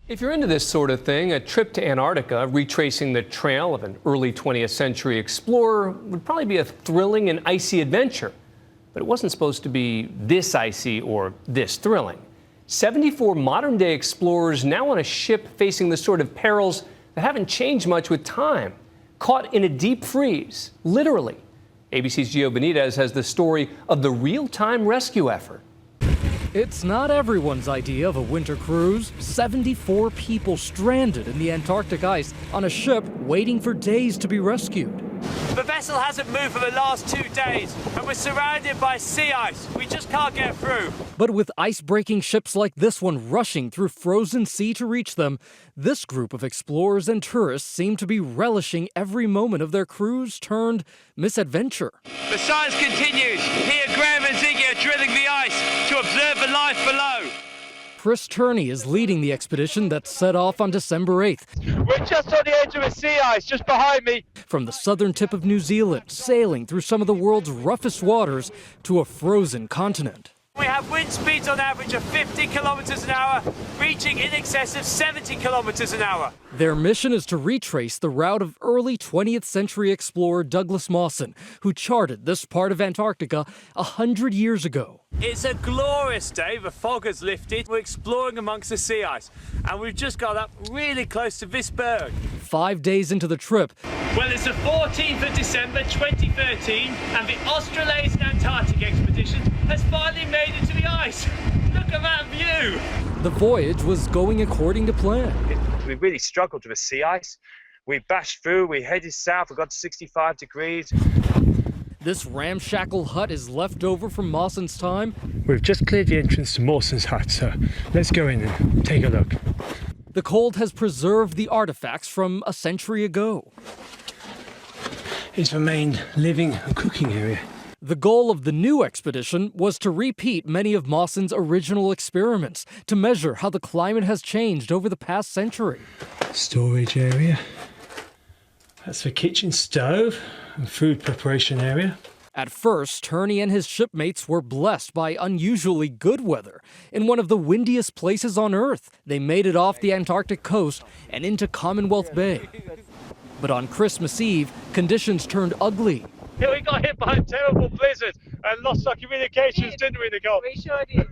If you're into this sort of thing, a trip to Antarctica, retracing the trail of an early 20th century explorer, would probably be a thrilling and icy adventure. But it wasn't supposed to be this icy or this thrilling. 74 modern-day explorers now on a ship facing the sort of perils that haven't changed much with time, caught in a deep freeze, literally. ABC's Gio Benitez has the story of the real-time rescue effort. It's not everyone's idea of a winter cruise. 74 people stranded in the Antarctic ice on a ship waiting for days to be rescued. The vessel hasn't moved for the last 2 days, and we're surrounded by sea ice. We just can't get through. But with ice-breaking ships like this one rushing through frozen sea to reach them, this group of explorers and tourists seem to be relishing every moment of their cruise turned misadventure. The science continues. Here, Graham and Ziggy are drilling the ice to observe the life below. Chris Turney is leading the expedition that set off on December 8th. We're just on the edge of a sea ice, just behind me. From the southern tip of New Zealand, sailing through some of the world's roughest waters to a frozen continent. We have wind speeds on average of 50 kilometers an hour, reaching in excess of 70 kilometers an hour. Their mission is to retrace the route of early 20th century explorer Douglas Mawson, who charted this part of Antarctica 100 years ago. It's a glorious day. The fog has lifted. We're exploring amongst the sea ice, and we've just got up really close to this berg. 5 days into the trip, Well, it's the 14th of December 2013, and the Australasian Antarctic expedition has finally made it to the ice. Look at that view. the voyage was going according to plan. We really struggled with the sea ice. We bashed through, we headed south, we got to 65 degrees. This ramshackle hut is left over from Mawson's time. We've just cleared the entrance to Mawson's hut, so let's go in and take a look. The cold has preserved the artifacts from a century ago. It's the main living and cooking area. The goal of the new expedition was to repeat many of Mawson's original experiments, to measure how the climate has changed over the past century. Storage area. That's the kitchen stove and food preparation area. At first, Turney and his shipmates were blessed by unusually good weather. In one of the windiest places on Earth, they made it off the Antarctic coast and into Commonwealth Bay. But on Christmas Eve, conditions turned ugly. Yeah, we got hit by a terrible blizzard and lost our communications, didn't we, Nicole? We sure did.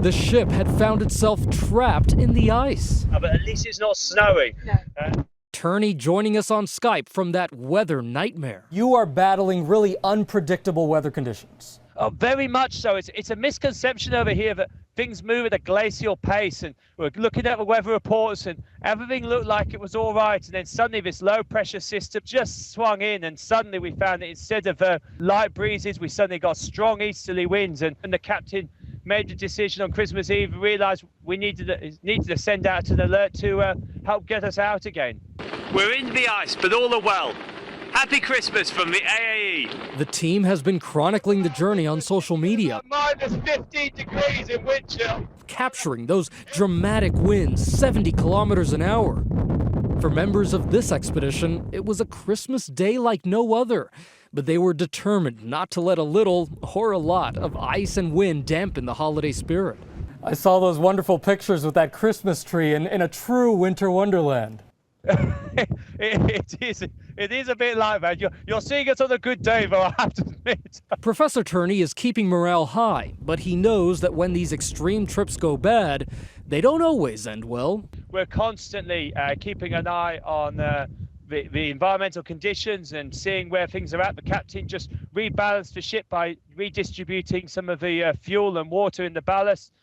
The ship had found itself trapped in the ice. But at least it's not snowing. No. Turney joining us on Skype from that weather nightmare. You are battling really unpredictable weather conditions. Oh, very much so. It's a misconception over here that things move at a glacial pace, and we're looking at the weather reports and everything looked like it was all right, and then suddenly this low pressure system just swung in, and suddenly we found that instead of light breezes, we suddenly got strong easterly winds, and the captain made the decision on Christmas Eve, realised we needed to send out an alert to help get us out again. We're in the ice, but all are well. Happy Christmas from the AAE. The team has been chronicling the journey on social media, Minus 15 degrees in wind chill. capturing those dramatic winds, 70 kilometers an hour. For members of this expedition, it was a Christmas day like no other, but they were determined not to let a little or a lot of ice and wind dampen the holiday spirit. I saw those wonderful pictures with that Christmas tree in a true winter wonderland. It is a bit like that. You're seeing us on a good day, though, I have to admit. Professor Turney is keeping morale high, but he knows that when these extreme trips go bad, they don't always end well. We're constantly keeping an eye on the environmental conditions and seeing where things are at. The captain just rebalanced the ship by redistributing some of the fuel and water in the ballast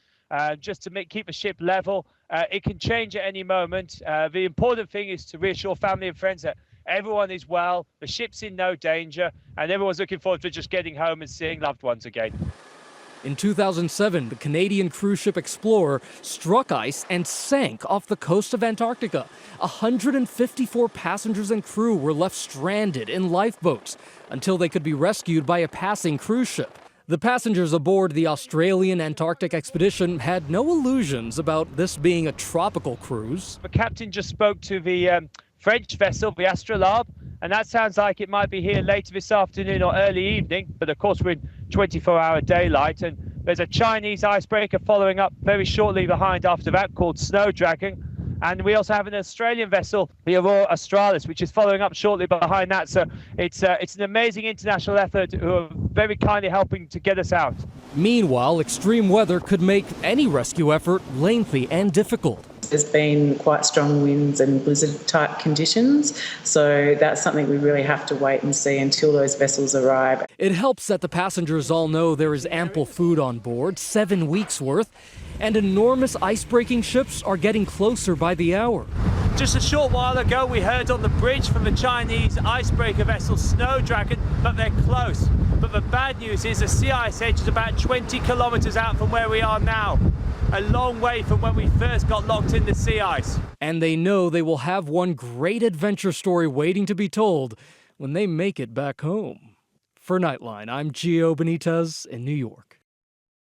just to keep the ship level. It can change at any moment. The important thing is to reassure family and friends that everyone is well, the ship's in no danger, and everyone's looking forward to just getting home and seeing loved ones again. In 2007, the Canadian cruise ship Explorer struck ice and sank off the coast of Antarctica. 154 passengers and crew were left stranded in lifeboats until they could be rescued by a passing cruise ship. The passengers aboard the Australian Antarctic expedition had no illusions about this being a tropical cruise. The captain just spoke to the French vessel, the Astrolabe, and that sounds like it might be here later this afternoon or early evening, but of course we're in 24-hour daylight, and there's a Chinese icebreaker following up very shortly behind after that called Snow Dragon. And we also have an Australian vessel, the Aurora Australis, which is following up shortly behind that. So it's an amazing international effort who are very kindly helping to get us out. Meanwhile, extreme weather could make any rescue effort lengthy and difficult. There's been quite strong winds and blizzard-type conditions, so that's something we really have to wait and see until those vessels arrive. It helps that the passengers all know there is ample food on board, 7 weeks worth, and enormous ice-breaking ships are getting closer by the hour. Just a short while ago, we heard on the bridge from the Chinese icebreaker vessel Snowdragon, but they're close. But the bad news is the sea ice edge is about 20 kilometers out from where we are now. A long way from when we first got locked in the sea ice. And they know they will have one great adventure story waiting to be told when they make it back home. For Nightline, I'm Gio Benitez in New York.